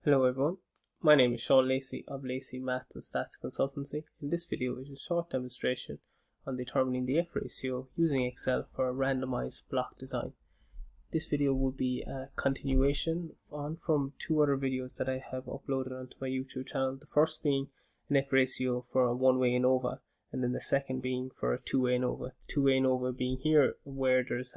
Hello everyone, my name is Sean Lacey of Lacey Maths and Stats Consultancy. In this video is a short demonstration on determining the F ratio using Excel for a randomized block design. This video will be a continuation from two other videos that I have uploaded onto my YouTube channel. The first being an F ratio for a one-way ANOVA, and then the second being for a two-way ANOVA. Two-way ANOVA being here where there's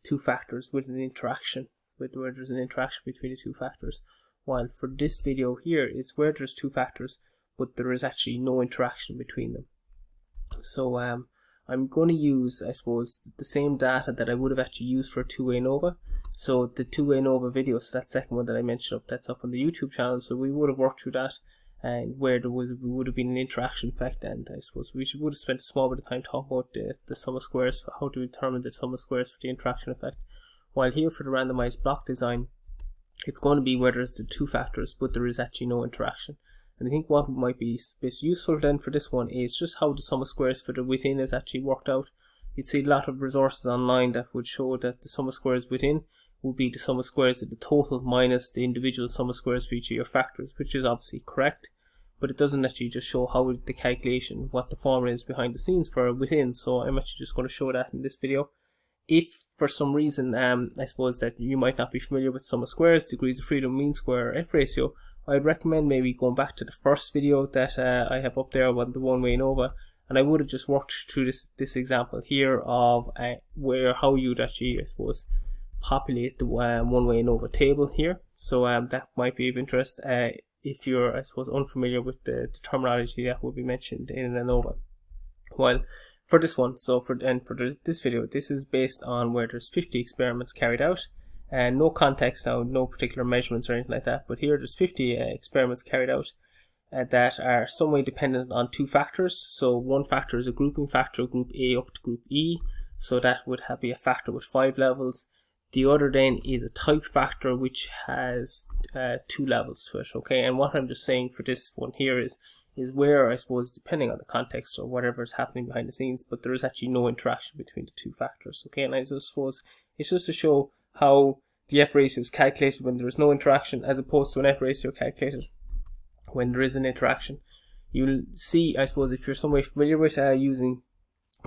two factors with an interaction, where there's an interaction between the two factors. While for this video here is where there's two factors but there is actually no interaction between them. So I'm going to use, I suppose, the same data that I would have actually used for a two-way ANOVA. So the two-way ANOVA video, so that second one that I mentioned that's up on the YouTube channel, so we would have worked through that and where there would have been an interaction effect, and I suppose we would have spent a small bit of time talking about the sum of squares, for how to determine the sum of squares for the interaction effect. While here for the randomized block design, it's going to be where there's the two factors but there is actually no interaction. And I think what might be useful then for this one is just how the sum of squares for the within is actually worked out. You'd see a lot of resources online that would show that the sum of squares within would be the sum of squares of the total minus the individual sum of squares for each of your factors, which is obviously correct, but it doesn't actually just show how the calculation, what the formula is behind the scenes for within. So I'm actually just going to show that in this video. If for some reason I suppose that you might not be familiar with sum of squares, degrees of freedom, mean square, or F ratio, I'd recommend maybe going back to the first video that I have up there about the one-way ANOVA, and I would have just worked through this example here of how you'd actually, I suppose, populate the one-way ANOVA table here. So that might be of interest if you're, I suppose, unfamiliar with the terminology that will be mentioned in an ANOVA. While for this one, this video, this is based on where there's 50 experiments carried out, and no context now, no particular measurements or anything like that, but here there's 50 experiments carried out that are some way dependent on two factors. So one factor is a grouping factor, group A up to group E, so that would be a factor with 5 levels. The other then is a type factor which has 2 levels to it, okay? And what I'm just saying for this one here is where, I suppose, depending on the context or whatever is happening behind the scenes, but there is actually no interaction between the two factors, okay? And I suppose it's just to show how the F ratio is calculated when there is no interaction as opposed to an F ratio calculated when there is an interaction. You'll see, I suppose, if you're some way familiar with using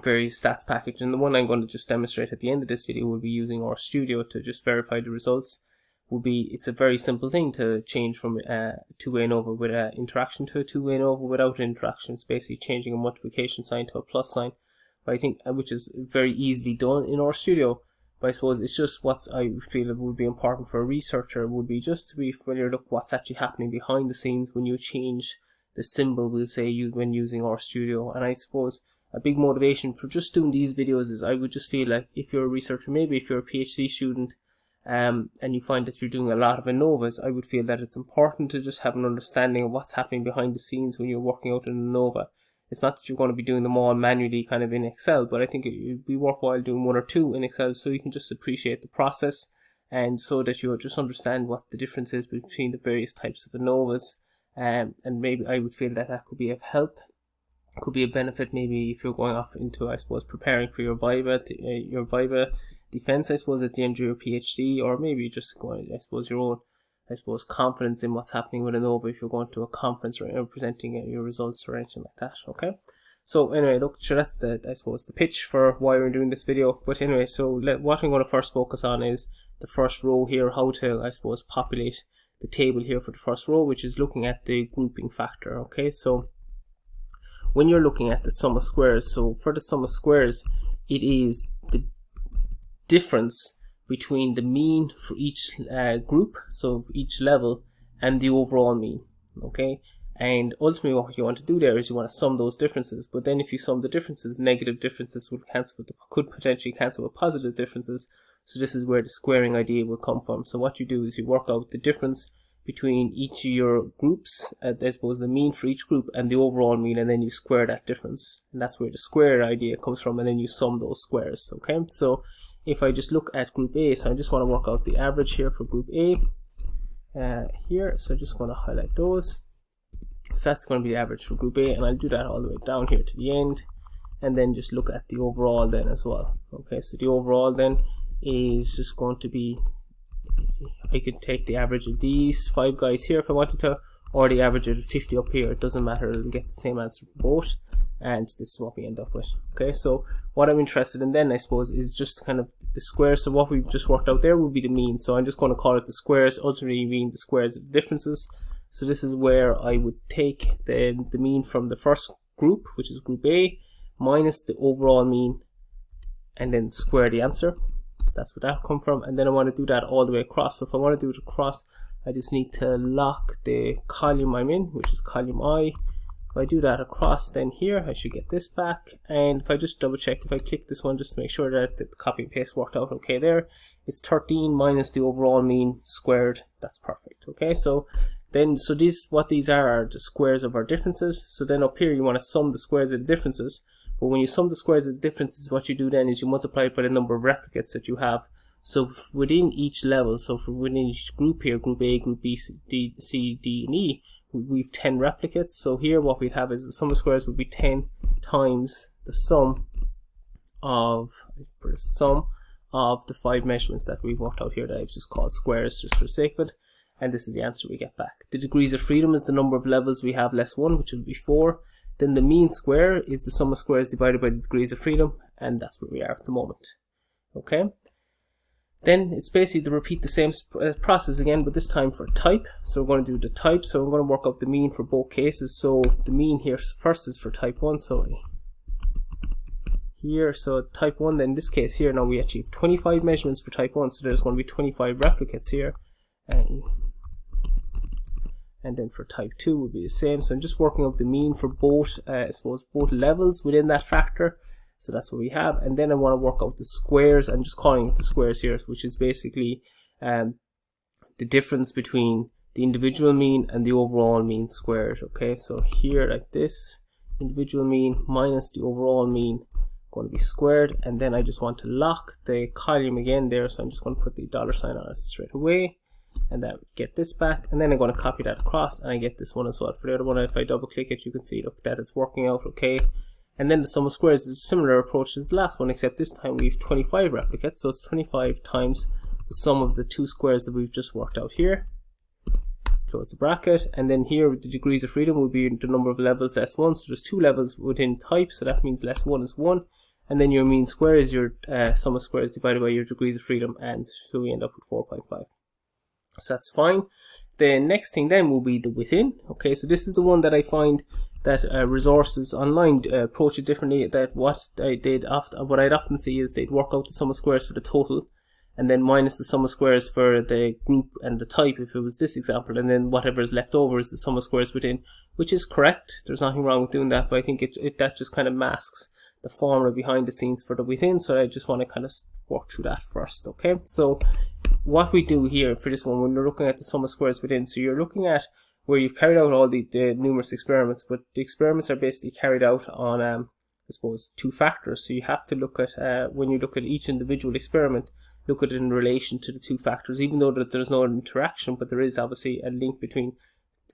various stats package, and the one I'm going to just demonstrate at the end of this video will be using RStudio to just verify the results. It's a very simple thing to change from a two-way ANOVA with an interaction to a two-way ANOVA without an interaction. It's basically changing a multiplication sign to a plus sign, but I think which is very easily done in RStudio. But I suppose it's just what I feel it would be important for a researcher would be just to be familiar with what's actually happening behind the scenes when you change the symbol, we'll say, when using RStudio. And I suppose a big motivation for just doing these videos is I would just feel like if you're a researcher, maybe if you're a PhD student, and you find that you're doing a lot of ANOVAs, I would feel that it's important to just have an understanding of what's happening behind the scenes when you're working out an ANOVA. It's not that you're going to be doing them all manually kind of in Excel, but I think it would be worthwhile doing one or two in Excel so you can just appreciate the process and so that you'll just understand what the difference is between the various types of ANOVAs. And maybe I would feel that could be of help, could be a benefit maybe if you're going off into, I suppose, preparing for your Viva defense, I suppose, at the end of your PhD, or maybe just going, I suppose, your own, I suppose, confidence in what's happening with ANOVA if you're going to a conference or presenting your results or anything like that, okay? So anyway, look, sure, that's I suppose, the pitch for why we're doing this video. But anyway, so what I'm going to first focus on is the first row here, how to, I suppose, populate the table here for the first row, which is looking at the grouping factor, okay? So when you're looking at the sum of squares, so for the sum of squares, it is the difference between the mean for each group, so for each level, and the overall mean, okay? And ultimately what you want to do there is you want to sum those differences, but then if you sum the differences, negative differences could potentially cancel with positive differences, so this is where the squaring idea will come from. So what you do is you work out the difference between each of your groups, I suppose the mean for each group and the overall mean, and then you square that difference, and that's where the square idea comes from, and then you sum those squares, okay? So if I just look at group A, so I just want to work out the average here for group A here, so I'm just going to highlight those. So that's going to be the average for group A, and I'll do that all the way down here to the end, and then just look at the overall then as well. Okay, so the overall then is just going to be I could take the average of these 5 guys here if I wanted to, or the average of 50 up here. It doesn't matter, it'll get the same answer for both, and this is what we end up with. Okay, so what I'm interested in then, I suppose, is just kind of the squares. So what we've just worked out there will be the mean, so I'm just going to call it the squares, ultimately mean the squares of the differences. So this is where I would take the mean from the first group, which is group A, minus the overall mean, and then square the answer. That's where that come from. And then I want to do that all the way across. So if I want to do it across, I just need to lock the column I'm in, which is column I. If I do that across, then here I should get this back. And if I just double check, if I click this one just to make sure that the copy and paste worked out okay there, it's 13 minus the overall mean squared. That's perfect. Okay, so what these are the squares of our differences. So then up here you want to sum the squares of the differences. But when you sum the squares of the differences, what you do then is you multiply it by the number of replicates that you have. So within each level, so for within each group here, group A, group B, C, D, and E, we've 10 replicates. So here what we'd have is the sum of squares would be 10 times the sum of the 5 measurements that we've worked out here that I've just called squares just for the sake of it. And this is the answer we get back. The degrees of freedom is the number of levels we have less 1, which will be 4. Then the mean square is the sum of squares divided by the degrees of freedom, and that's where we are at the moment. Okay. Then it's basically to repeat the same process again, but this time for type. So we're going to do the type. So I'm going to work out the mean for both cases. So the mean here first is for type 1. So here, so type 1, then in this case here, now we achieve 25 measurements for type 1. So there's going to be 25 replicates here. And then for type 2 will be the same. So I'm just working out the mean for both, I suppose, both levels within that factor. So that's what we have. And then I want to work out the squares. I'm just calling it the squares here, which is basically the difference between the individual mean and the overall mean squared. Okay, so here like this, individual mean minus the overall mean going to be squared. And then I just want to lock the column again there. So I'm just going to put the $sign on it straight away. And that would get this back, and then I'm going to copy that across, and I get this one as well. For the other one, if I double click it, you can see, look, that it's working out okay. And then the sum of squares is a similar approach as the last one, except this time we have 25 replicates, so it's 25 times the sum of the 2 squares that we've just worked out here. Close the bracket, and then here the degrees of freedom will be the number of levels less 1, so there's 2 levels within type, so that means less 1 is 1. And then your mean square is your sum of squares divided by your degrees of freedom, and so we end up with 4.5. So that's fine. The next thing then will be the within. Okay, so this is the one that I find that resources online approach it differently. That what I'd often see is they'd work out the sum of squares for the total, and then minus the sum of squares for the group and the type if it was this example, and then whatever is left over is the sum of squares within, which is correct. There's nothing wrong with doing that, but I think that just kind of masks the formula behind the scenes for the within. So I just want to kind of work through that first. Okay, so what we do here for this one, when you're looking at the sum of squares within, so you're looking at where you've carried out all the numerous experiments, but the experiments are basically carried out on I suppose 2 factors. So you have to look at when you look at each individual experiment, look at it in relation to the 2 factors, even though that there's no interaction, but there is obviously a link between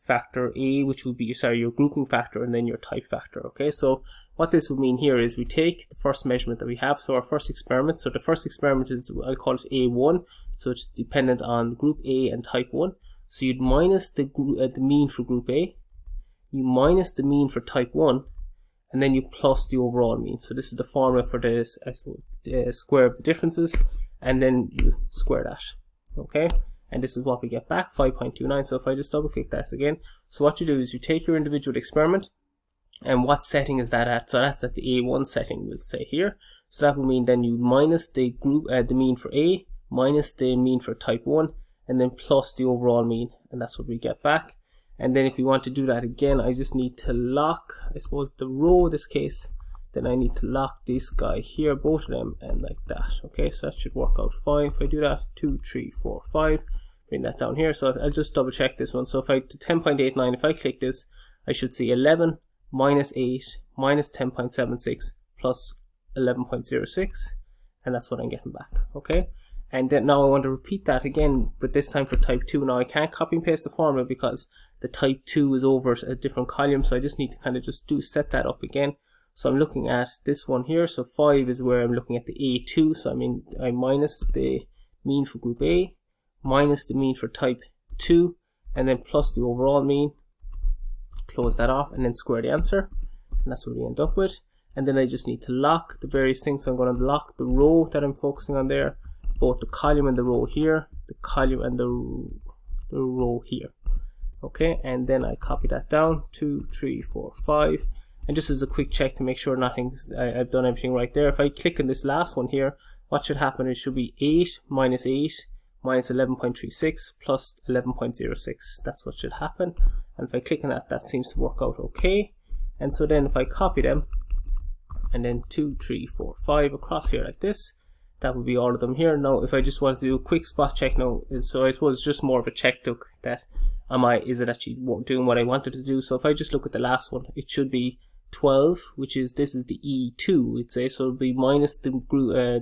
factor A, which would be your grouping factor, and then your type factor. Okay, so what this would mean here is we take the first measurement that we have, so our first experiment. So the first experiment is, I'll call it A1, so it's dependent on group A and type 1. So you'd minus the mean for group A, you minus the mean for type 1, and then you plus the overall mean. So this is the formula for this, I suppose, the square of the differences, and then you square that. Okay, and this is what we get back, 5.29. So if I just double click that again, so what you do is you take your individual experiment, and what setting is that at? So that's at the A1 setting, we'll say here. So that will mean then you minus the the mean for A, minus the mean for type 1, and then plus the overall mean, and that's what we get back. And then if we want to do that again, I just need to lock, I suppose, the row in this case. Then I need to lock this guy here, both of them, and like that. Okay, so that should work out fine. If I do that, 2, 3, 4, 5, bring that down here. So I'll just double check this one. So if I do 10.89, if I click this, I should see 11 minus 8 minus 10.76 plus 11.06, and that's what I'm getting back. Okay, and then now I want to repeat that again, but this time for type 2. Now I can't copy and paste the formula because the type 2 is over a different column, so I just need to kind of just set that up again. So I'm looking at this one here, so 5 is where I'm looking at the A2, so I minus the mean for group A, minus the mean for type 2, and then plus the overall mean, close that off, and then square the answer, and that's what we end up with. And then I just need to lock the various things, so I'm going to lock the row that I'm focusing on there, both the column and the row here, the column and the row here. Okay, and then I copy that down, 2, 3, 4, 5, and just as a quick check to make sure I've done everything right there, if I click on this last one here, what should happen, it should be 8 minus 11.36 plus 11.06. That's what should happen. And if I click on that, that seems to work out okay. And so then if I copy them, and then 2, 3, 4, 5 across here like this, that would be all of them here. Now if I just want to do a quick spot check now, so I suppose just more of a check look that is it actually doing what I wanted to do. So if I just look at the last one, it should be 12, which is, this is the E2, it's a, so it'll be minus the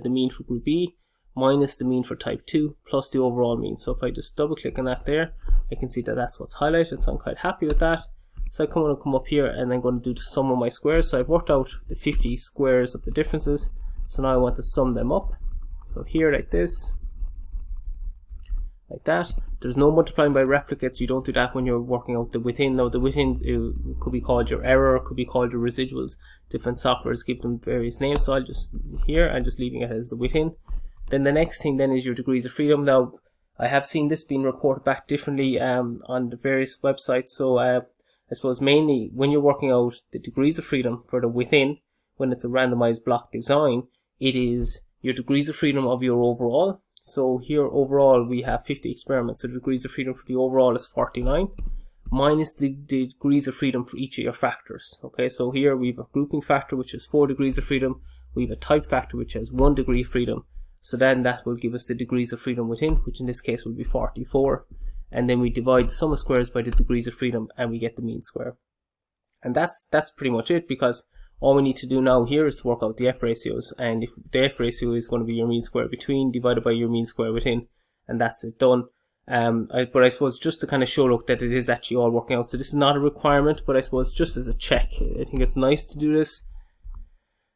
mean for group E, minus the mean for type 2, plus the overall mean. So if I just double click on that there, I can see that that's what's highlighted, so I'm quite happy with that. So I'm going to come up here and I'm going to do the sum of my squares. So I've worked out the 50 squares of the differences, so now I want to sum them up. So here like this, like that. There's no multiplying by replicates, you don't do that when you're working out the within. Now the within could be called your error, could be called your residuals. Different softwares give them various names, so I'm just leaving it as the within. Then the next thing then is your degrees of freedom. Now I have seen this being reported back differently on the various websites, so I suppose mainly when you're working out the degrees of freedom for the within, when it's a randomized block design, it is your degrees of freedom of your overall. So here overall we have 50 experiments, so the degrees of freedom for the overall is 49, minus the degrees of freedom for each of your factors. Okay, so here we have a grouping factor which is 4 degrees of freedom, we have a type factor which has 1 degree of freedom, so then that will give us the degrees of freedom within, which in this case will be 44, and then we divide the sum of squares by the degrees of freedom and we get the mean square. And that's pretty much it, because all we need to do now here is to work out the F ratios, and if the F ratio is going to be your mean square between divided by your mean square within, and that's it done. But I suppose just to kind of show look that it is actually all working out, so this is not a requirement, but I suppose just as a check, I think it's nice to do this.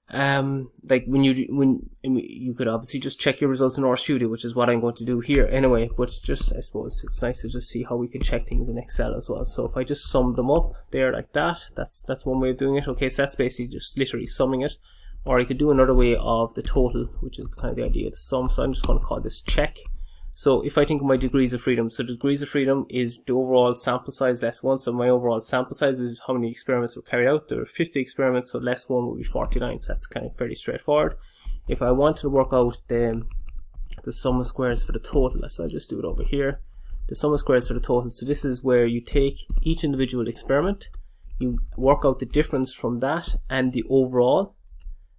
Like when you could obviously just check your results in RStudio, which is what I'm going to do here anyway, but just I suppose it's nice to just see how we can check things in Excel as well. So if I just sum them up there like that, that's one way of doing it. Okay, so that's basically just literally summing it, or you could do another way of the total, which is kind of the idea of the sum. So I'm just going to call this check. So if I think of my degrees of freedom, so degrees of freedom is the overall sample size less 1. So my overall sample size is how many experiments were carried out. There are 50 experiments, so less 1 will be 49. So that's kind of fairly straightforward. If I wanted to work out the sum of squares for the total, so I'll just do it over here. The sum of squares for the total. So this is where you take each individual experiment, you work out the difference from that and the overall,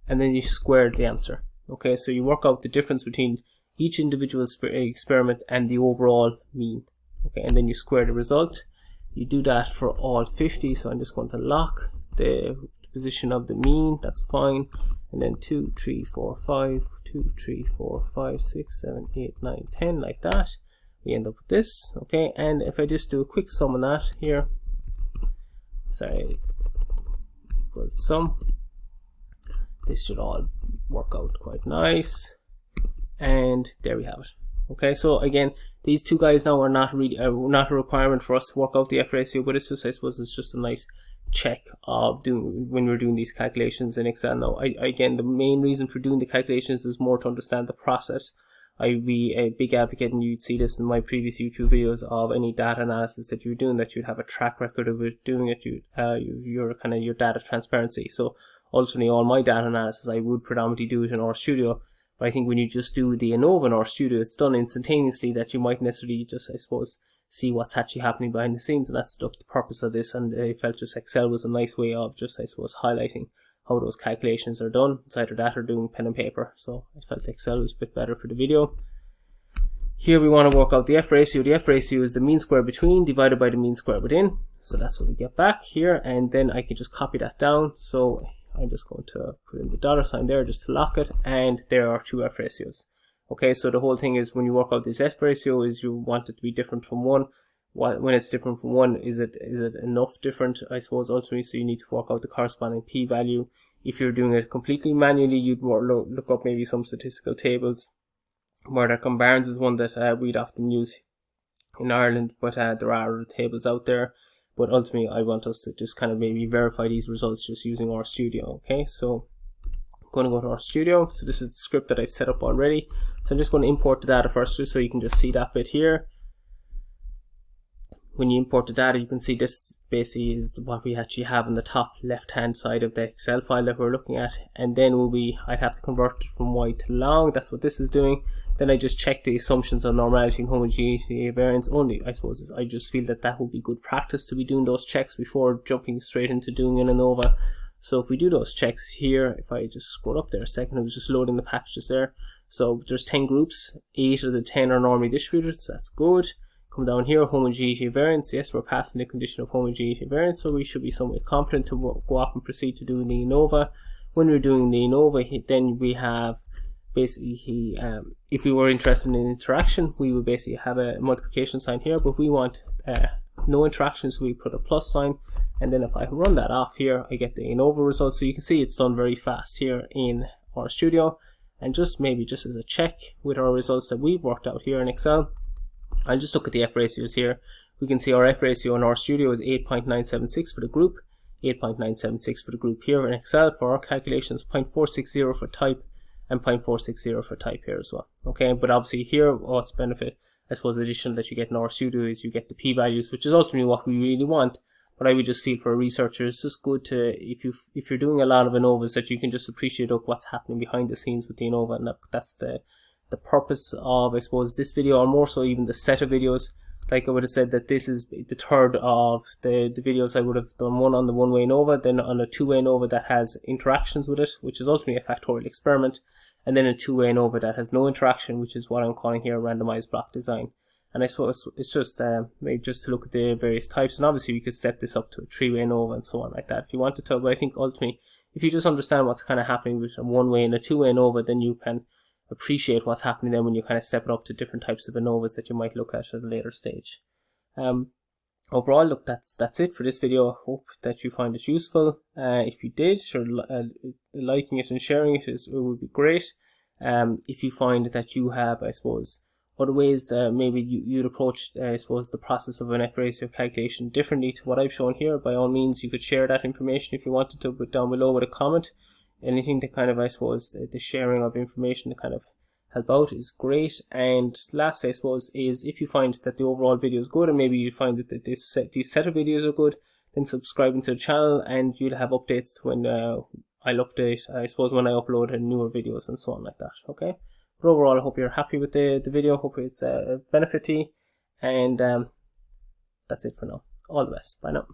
and then you square the answer. Okay, so you work out the difference between each individual experiment and the overall mean. Okay, and then you square the result. You do that for all 50, so I'm just going to lock the position of the mean, that's fine. And then 2, 3, 4, 5, 2, 3, 4, 5, 6, 7, 8, 9, 10, like that. We end up with this. Okay, and if I just do a quick sum on that here, equals sum, this should all work out quite nice. And there we have it. Okay, so again, these two guys now are not really not a requirement for us to work out the F ratio, but it's just, I suppose it's just a nice check of doing when we're doing these calculations in Excel. Now again, the main reason for doing the calculations is more to understand the process. I'd be a big advocate, and you'd see this in my previous YouTube videos, of any data analysis that you're doing, that you'd have a track record of it doing it. Your kind of your data transparency. So ultimately, all my data analysis, I would predominantly do it in RStudio. But I think when you just do the Anova in RStudio, it's done instantaneously, that you might necessarily just, I suppose, see what's actually happening behind the scenes, and that's the purpose of this. And I felt just Excel was a nice way of just, I suppose, highlighting how those calculations are done. It's either that or doing pen and paper, so I felt Excel was a bit better for the video. Here we want to work out the F ratio. The F ratio is the mean square between divided by the mean square within, so that's what we get back here, and then I can just copy that down. So I'm just going to put in the $sign there just to lock it, and there are two F ratios. Okay, so the whole thing is, when you work out this F ratio, is you want it to be different from 1. When it's different from 1, is it enough different, I suppose, ultimately, so you need to work out the corresponding p-value. If you're doing it completely manually, you'd look up maybe some statistical tables Murdoch Barnes is one that we'd often use in Ireland, but there are other tables out there. But ultimately, I want us to just kind of maybe verify these results just using RStudio. Okay, so I'm going to go to RStudio. So this is the script that I've set up already. So I'm just going to import the data first, just so you can just see that bit here. When you import the data, you can see this basically is what we actually have on the top left hand side of the Excel file that we're looking at, and then I'd have to convert it from wide to long. That's what this is doing. Then I just check the assumptions on normality and homogeneity variance only. I suppose I just feel that would be good practice to be doing those checks before jumping straight into doing an ANOVA. So if we do those checks here, if I just scroll up there a second, I was just loading the packages there. So there's 10 groups, 8 of the 10 are normally distributed, so that's good. Come down here, homogeneity variance. Yes, we're passing the condition of homogeneity variance, so we should be somewhat confident to go off and proceed to do the ANOVA. When we're doing the ANOVA, then we have basically, if we were interested in interaction, we would basically have a multiplication sign here, but we want no interaction, so we put a plus sign, and then if I run that off here, I get the ANOVA result. So you can see it's done very fast here in RStudio. And just as a check with our results that we've worked out here in Excel, I'll just look at the F ratios here. We can see our F ratio in RStudio is 8.976 for the group, 8.976 for the group here in Excel. For our calculations, 0.460 for type, and 0.460 for type here as well. Okay, but obviously here, what's benefit, I suppose, additional that you get in RStudio is you get the p-values, which is ultimately what we really want. But I would just feel for a researcher, it's just good to, if you're doing a lot of ANOVAs, that you can just appreciate what's happening behind the scenes with the ANOVA, and that's the purpose of, I suppose, this video, or more so even the set of videos. Like I would have said that this is the third of the videos. I would have done one on the one-way ANOVA, then on a two-way ANOVA that has interactions with it, which is ultimately a factorial experiment, and then a two-way ANOVA that has no interaction, which is what I'm calling here randomized block design. And I suppose it's just maybe just to look at the various types, and obviously we could step this up to a three-way ANOVA and so on like that if you wanted to. But I think ultimately, if you just understand what's kind of happening with a one-way and a two-way ANOVA, then you can appreciate what's happening then when you kind of step it up to different types of ANOVAs that you might look at a later stage. Overall, look, that's it for this video. I hope that you find it useful. If you did, sure, liking it and sharing it would be great. If you find that you have, I suppose, other ways that maybe you'd approach, I suppose, the process of an F ratio calculation differently to what I've shown here, by all means, you could share that information if you wanted to, but down below with a comment. Anything to kind of, I suppose, the sharing of information to kind of help out is great. And last, I suppose, is if you find that the overall video is good, and maybe you find that these set of videos are good, then subscribing to the channel, and you'll have updates to when I'll update, I suppose, when I upload newer videos and so on like that. Okay. But overall, I hope you're happy with the video. Hope it's a benefit to you. And that's it for now. All the best. Bye now.